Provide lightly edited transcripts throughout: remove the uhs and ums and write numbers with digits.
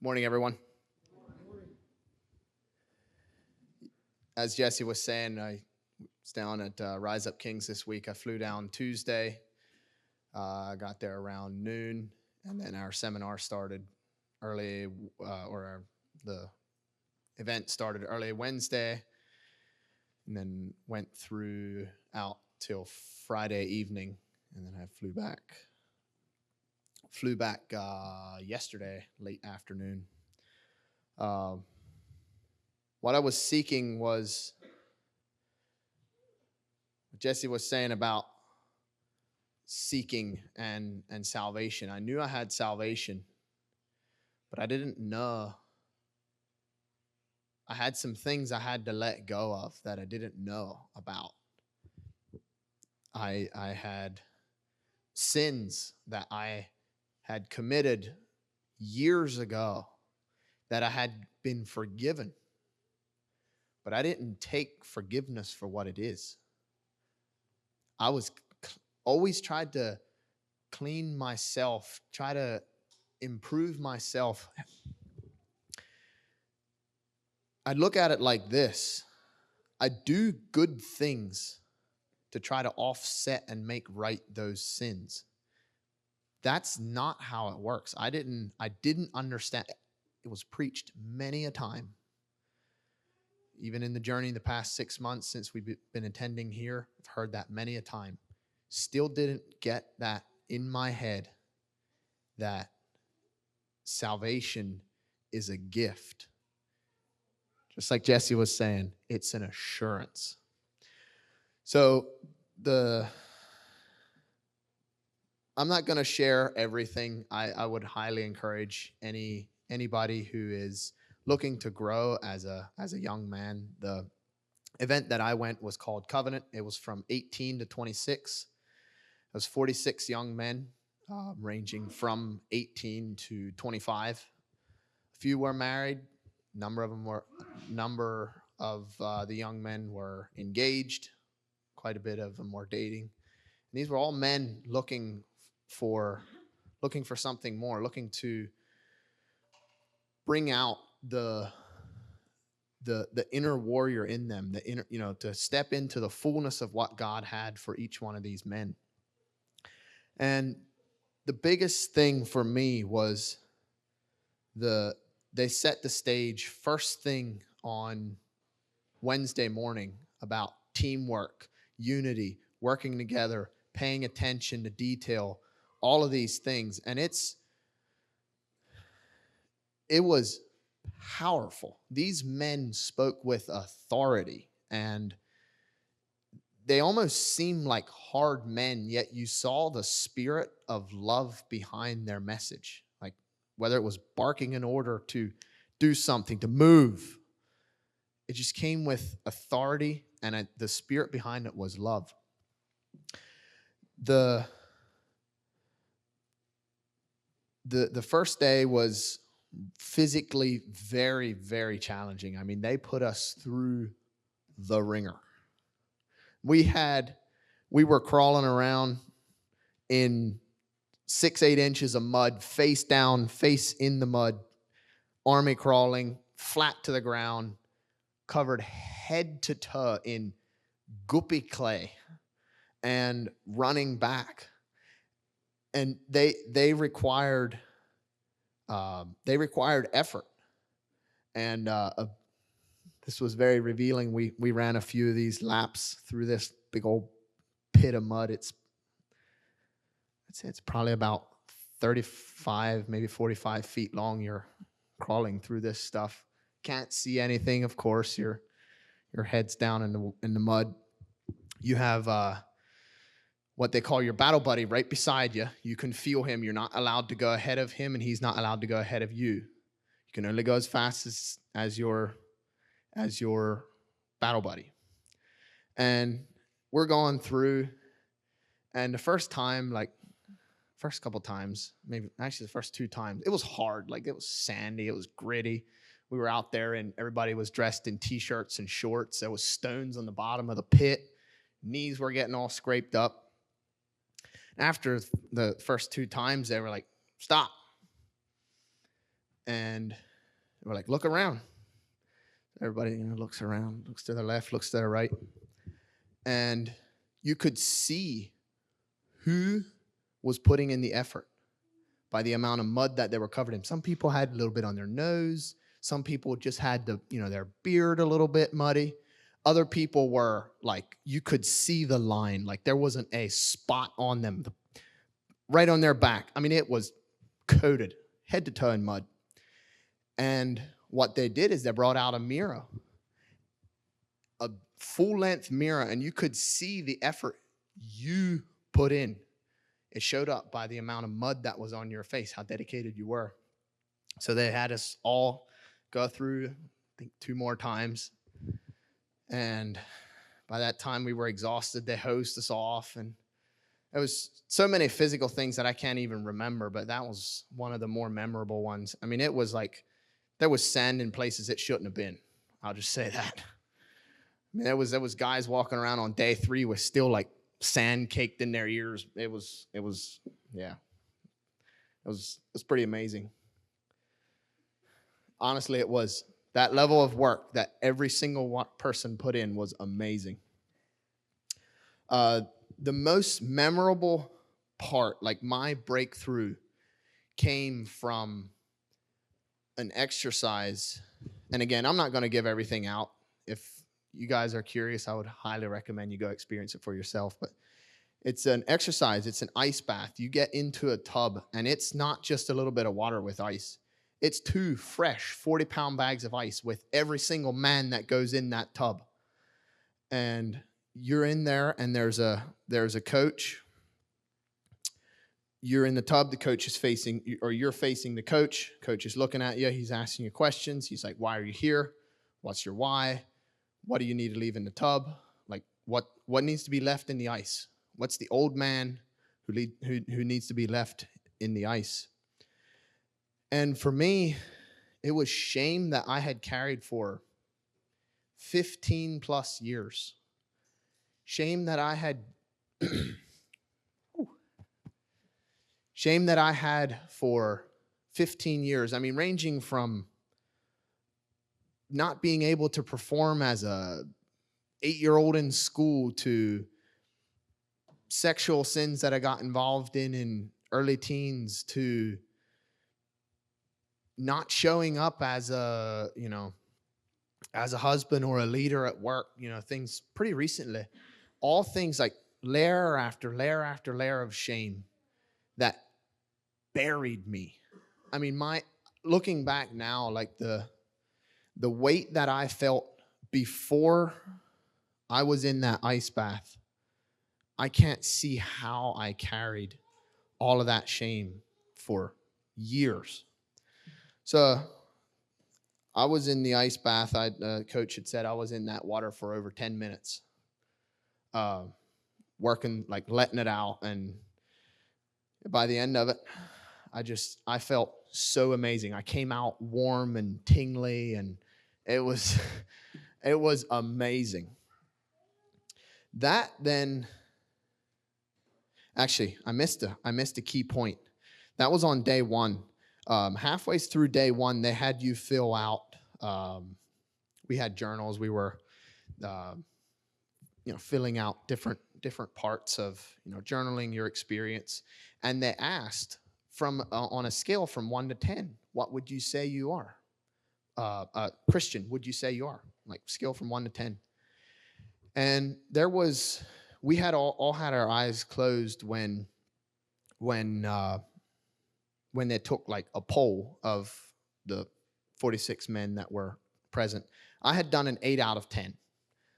Morning, everyone. As Jesse was saying, I was down at Rise Up Kings this week. I flew down Tuesday. I got there around noon, and then our seminar started early, the event started early Wednesday, and then went through out till Friday evening, and then I flew back. Yesterday late afternoon. What I was seeking was what Jesse was saying about seeking and salvation. I knew I had salvation, but I didn't know. I had some things I had to let go of that I didn't know about. I had sins that I had committed years ago that I had been forgiven, but I didn't take forgiveness for what it is. I was always tried to clean myself, try to improve myself. I look at it like this. I do good things to try to offset and make right those sins. That's not how it works. I didn't understand. It was preached many a time. Even in the journey the past 6 months since we've been attending here, I've heard that many a time. Still didn't get that in my head that salvation is a gift. Just like Jesse was saying, it's an assurance. So I'm not going to share everything. I would highly encourage anybody who is looking to grow as a young man. The event that I went was called Covenant. It was from 18 to 26. It was 46 young men, ranging from 18 to 25. A few were married. Number of the young men were engaged. Quite a bit of them were dating. And these were all men looking for something more, looking to bring out the inner warrior in them, the inner, to step into the fullness of what God had for each one of these men. And the biggest thing for me was they set the stage first thing on Wednesday morning about teamwork, unity, working together, paying attention to detail, all of these things. And it was powerful. These men spoke with authority, and they almost seemed like hard men, yet you saw the spirit of love behind their message. Like whether it was barking in order to do something, to move, it just came with authority, and the spirit behind it was love. The first day was physically very, very challenging. I mean, they put us through the ringer. We were crawling around in 6-8 inches of mud, face down, face in the mud, army crawling, flat to the ground, covered head to toe in goopy clay, and running back. And they required effort. And this was very revealing. We ran a few of these laps through this big old pit of mud. It's probably about 35, maybe 45 feet long. You're crawling through this stuff. Can't see anything, of course. Your head's down in the mud. You have what they call your battle buddy right beside you. You can feel him. You're not allowed to go ahead of him, and he's not allowed to go ahead of you. You can only go as fast as your battle buddy. And we're going through, and the first couple times, maybe actually the first 2 times, it was hard. Like it was sandy, it was gritty. We were out there and everybody was dressed in t-shirts and shorts. There was stones on the bottom of the pit. Knees were getting all scraped up. After the first 2 times, they were like, stop. And we're like, look around. Everybody, looks around, looks to their left, looks to their right. And you could see who was putting in the effort by the amount of mud that they were covered in. Some people had a little bit on their nose. Some people just had their beard a little bit muddy. Other people were like, you could see the line. Like there wasn't a spot on them, right on their back. I mean, it was coated head to toe in mud. And what they did is they brought out a mirror, a full-length mirror, and you could see the effort you put in. It showed up by the amount of mud that was on your face, how dedicated you were. So they had us all go through, I think, 2 more times. And by that time, we were exhausted. They hosed us off. And it was so many physical things that I can't even remember, but that was one of the more memorable ones. I mean, it was like there was sand in places it shouldn't have been. I'll just say that. I mean, there was guys walking around on day 3 with still like sand caked in their ears. It was pretty amazing. Honestly, it was. That level of work that every single person put in was amazing. The most memorable part, like my breakthrough, came from an exercise. And again, I'm not going to give everything out. If you guys are curious, I would highly recommend you go experience it for yourself. But it's an exercise. It's an ice bath. You get into a tub, and it's not just a little bit of water with ice. It's 2 fresh 40-pound bags of ice with every single man that goes in that tub. And you're in there, and there's a coach. You're in the tub. The coach is facing, or you're facing the coach. Coach is looking at you. He's asking you questions. He's like, why are you here? What's your why? What do you need to leave in the tub? Like, what needs to be left in the ice? What's the old man who needs to be left in the ice? And for me, it was shame that I had carried for 15 plus years. Shame that I had shame that I had for 15 years. I mean, ranging from not being able to perform as a 8-year-old in school to sexual sins that I got involved in early teens to not showing up as a husband or a leader at work, things pretty recently, all things like layer after layer after layer of shame that buried me. I mean, looking back now, like the weight that I felt before I was in that ice bath, I can't see how I carried all of that shame for years. So I was in the ice bath. Coach had said I was in that water for over 10 minutes, working, like letting it out. And by the end of it, I felt so amazing. I came out warm and tingly, and it was amazing. That then, actually, I missed a key point. That was on day 1. Halfway through day 1, they had you fill out. We had journals. We were, filling out different parts of journaling your experience, and they asked on a scale from 1 to 10, what would you say you are? Christian, would you say you are? Like scale from 1 to 10. And we had all had our eyes closed when they took like a poll of the 46 men that were present. I had done an 8 out of 10.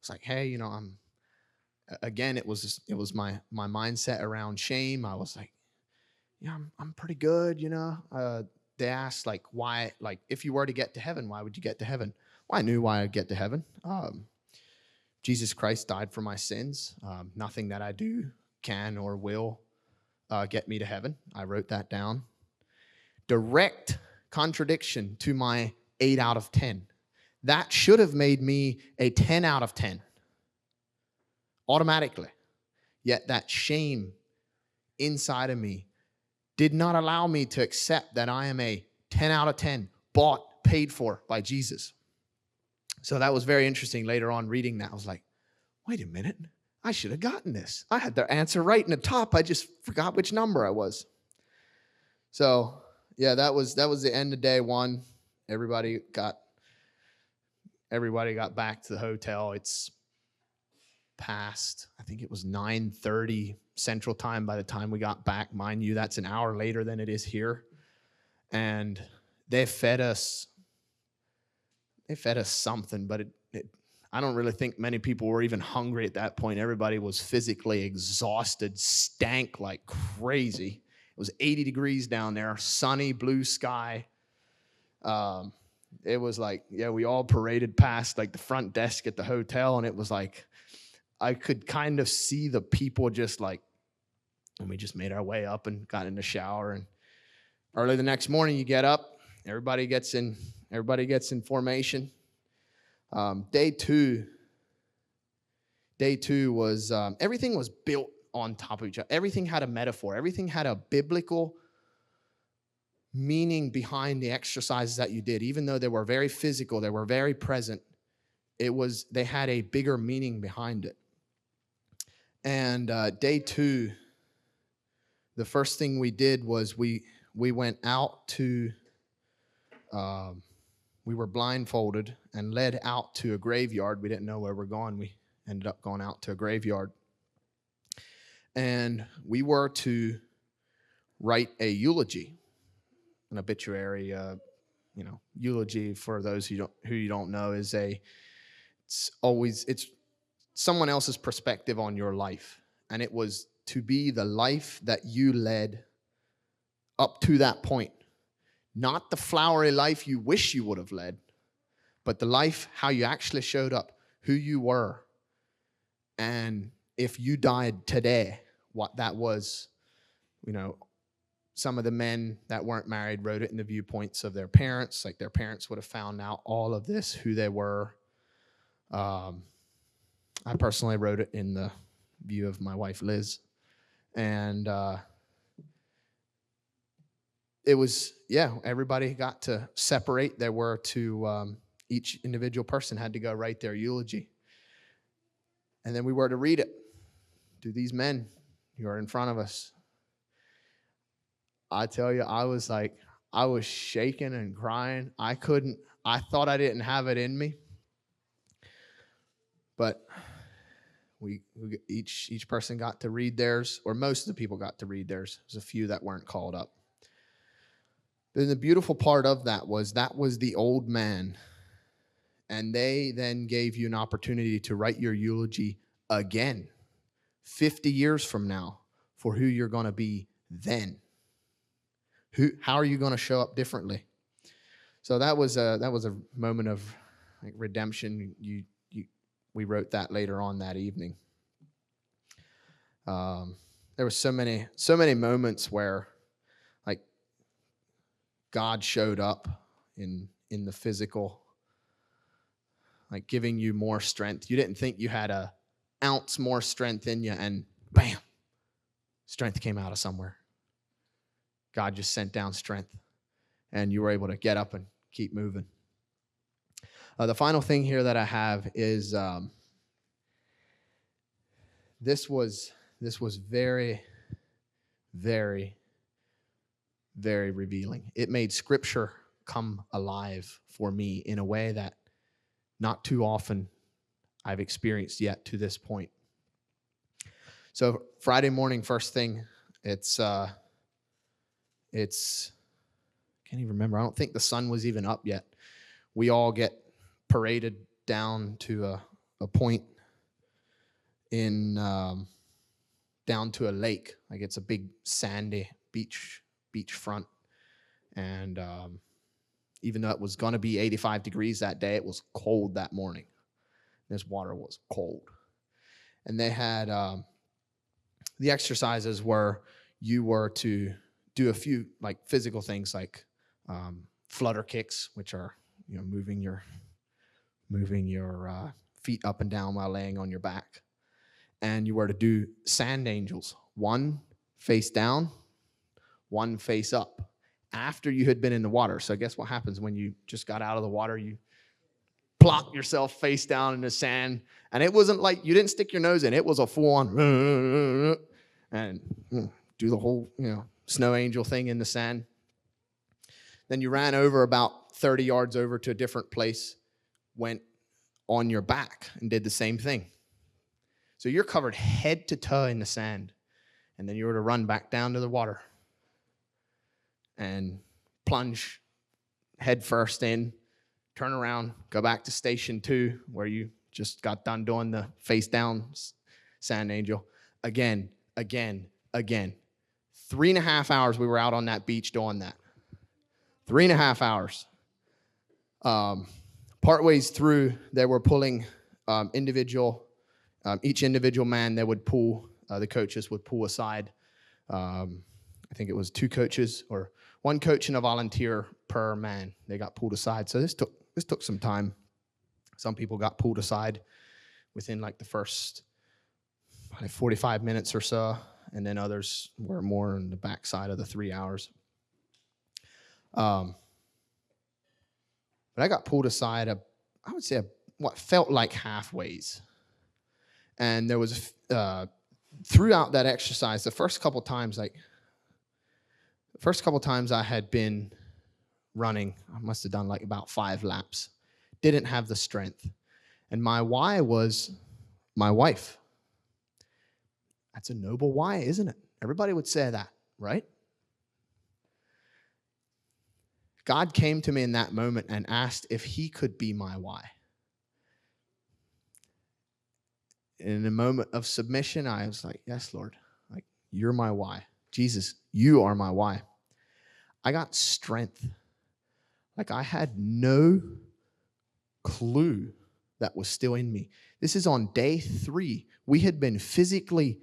It's like, hey, it was my mindset around shame. I was like, I'm pretty good, They asked like, why, like if you were to get to heaven, why would you get to heaven? Well, I knew why I'd get to heaven. Jesus Christ died for my sins. Nothing that I do can or will get me to heaven. I wrote that down. Direct contradiction to my 8 out of 10. That should have made me a 10 out of 10 automatically. Yet that shame inside of me did not allow me to accept that I am a 10 out of 10 paid for by Jesus. So that was very interesting. Later on reading that, I was like, wait a minute, I should have gotten this. I had the answer right in the top. I just forgot which number I was. So yeah, that was the end of day one. Everybody got back to the hotel. It's past, I think it was 9:30 Central Time by the time we got back. Mind you, that's an hour later than it is here. And they fed us something, but I don't really think many people were even hungry at that point. Everybody was physically exhausted, stank like crazy. It was 80 degrees down there, sunny, blue sky. It was like, yeah, we all paraded past like the front desk at the hotel, and it was like, I could kind of see the people just like, and we just made our way up and got in the shower. And early the next morning, you get up, everybody gets in formation. Day two was, everything was built on top of each other. Everything had a metaphor. Everything had a biblical meaning behind the exercises that you did. Even though they were very physical, they were very present, they had a bigger meaning behind it. And day two, the first thing we did was we went out to, we were blindfolded and led out to a graveyard. We didn't know where we're going. We ended up going out to a graveyard. And we were to write a eulogy, an obituary. Eulogy, for those who you don't know, is it's someone else's perspective on your life. And it was to be the life that you led up to that point. Not the flowery life you wish you would have led, but the life, how you actually showed up, who you were. And if you died today, what that was. Some of the men that weren't married wrote it in the viewpoints of their parents, like their parents would have found out all of this, who they were. I personally wrote it in the view of my wife, Liz. And it was, everybody got to separate. There were each individual person had to go write their eulogy. And then we were to read it to these men who are in front of us. I tell you, I was shaking and crying. I thought I didn't have it in me. But we each person got to read theirs, or most of the people got to read theirs. There's a few that weren't called up. Then the beautiful part of that was the old man. And they then gave you an opportunity to write your eulogy again, 50 years from now, for who you're going to be then. How are you going to show up differently? So that was a moment of like redemption. We wrote that later on that evening. There were so many moments where like God showed up in the physical, like giving you more strength. You didn't think you had an ounce more strength in you, and bam, strength came out of somewhere. God just sent down strength, and you were able to get up and keep moving. The final thing here that I have is this was very, very, very revealing. It made Scripture come alive for me in a way that not too often I've experienced yet to this point. So Friday morning, first thing, it's can't even remember. I don't think the sun was even up yet. We all get paraded down to a point in down to a lake. Like it's a big sandy beach front. And even though it was going to be 85 degrees that day, it was cold that morning. This water was cold. And they had the exercises where you were to do a few like physical things like flutter kicks, which are moving your feet up and down while laying on your back. And you were to do sand angels, one face down, one face up. after you had been in the water. So guess what happens when you just got out of the water? You plop yourself face down in the sand. And it wasn't like you didn't stick your nose in. It was a full-on and do the whole, snow angel thing in the sand. Then you ran over about 30 yards over to a different place, went on your back and did the same thing. So you're covered head to toe in the sand. And then you were to run back down to the water and plunge head first in, turn around, go back to station 2 where you just got done doing the face down sand angel. Again. 3.5 hours we were out on that beach doing that. 3.5 hours. Part ways through, they were pulling each individual man they would pull, the coaches would pull aside. I think it was 2 coaches or 1 coach and a volunteer per man. They got pulled aside. So this took some time. Some people got pulled aside within like the first 45 minutes or so, and then others were more on the backside of the 3 hours. But I got pulled aside, I would say what felt like halfways. And there was, throughout that exercise, the first couple times I had been running, I must have done like about 5 laps. Didn't have the strength. And my why was my wife. That's a noble why, isn't it? Everybody would say that, right? God came to me in that moment and asked if he could be my why. In a moment of submission, I was like, yes, Lord, like you're my why. Jesus, you are my why. I got strength. Like I had no clue that was still in me. This is on day 3. We had been physically,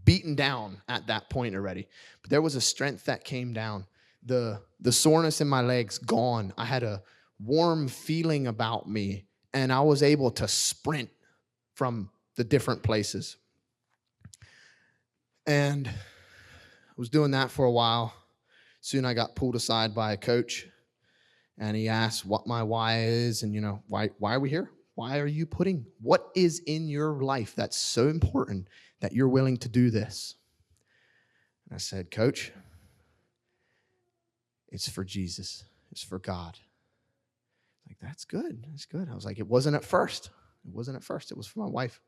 beaten down at that point already. But there was a strength that came down. The soreness in my legs gone. I had a warm feeling about me, and I was able to sprint from the different places. And I was doing that for a while. Soon I got pulled aside by a coach, and he asked what my why is, and why are we here? Why are you what is in your life that's so important that you're willing to do this? And I said, Coach, it's for Jesus. It's for God. Like, that's good. That's good. I was like, it wasn't at first. It wasn't at first. It was for my wife.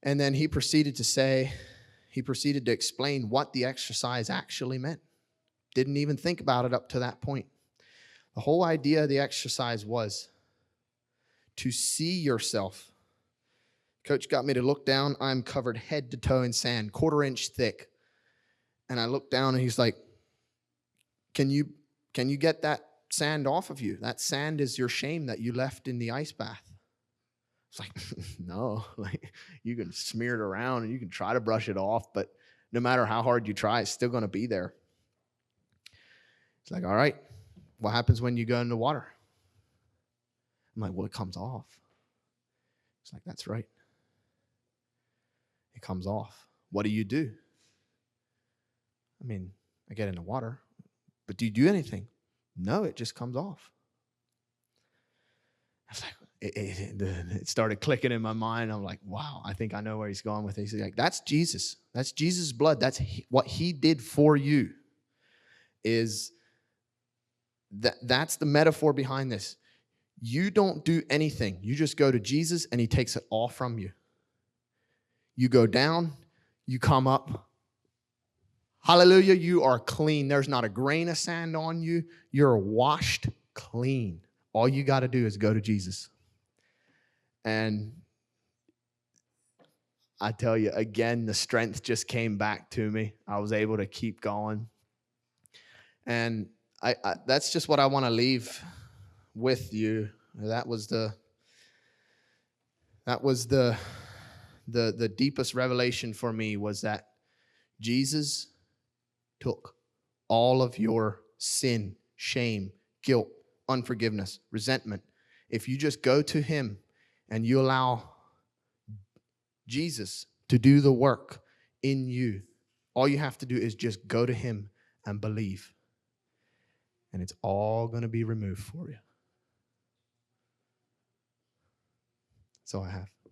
And then he proceeded to explain what the exercise actually meant. Didn't even think about it up to that point. The whole idea of the exercise was to see yourself. Coach got me to look down. I'm covered head to toe in sand, 1/4 inch thick. And I looked down and he's like, can you get that sand off of you? That sand is your shame that you left in the ice bath. It's like, no, like you can smear it around and you can try to brush it off, but no matter how hard you try, it's still going to be there. It's like, all right, what happens when you go in the water? I'm like, well, it comes off. It's like, that's right. It comes off. What do? I mean, I get in the water, but do you do anything? No, it just comes off. I was like, it started clicking in my mind. I'm like, wow, I think I know where he's going with it. He's like, that's Jesus. That's Jesus' blood. That's what he did for you. That's the metaphor behind this. You don't do anything. You just go to Jesus and he takes it all from you. You go down, you come up. Hallelujah, you are clean. There's not a grain of sand on you. You're washed clean. All you got to do is go to Jesus. And I tell you, again, the strength just came back to me. I was able to keep going. And I that's just what I want to leave with you. That was the deepest revelation for me, was that Jesus took all of your sin, shame, guilt, unforgiveness, resentment. If you just go to him and you allow Jesus to do the work in you. All you have to do is just go to him and believe. And it's all going to be removed for you. That's all I have.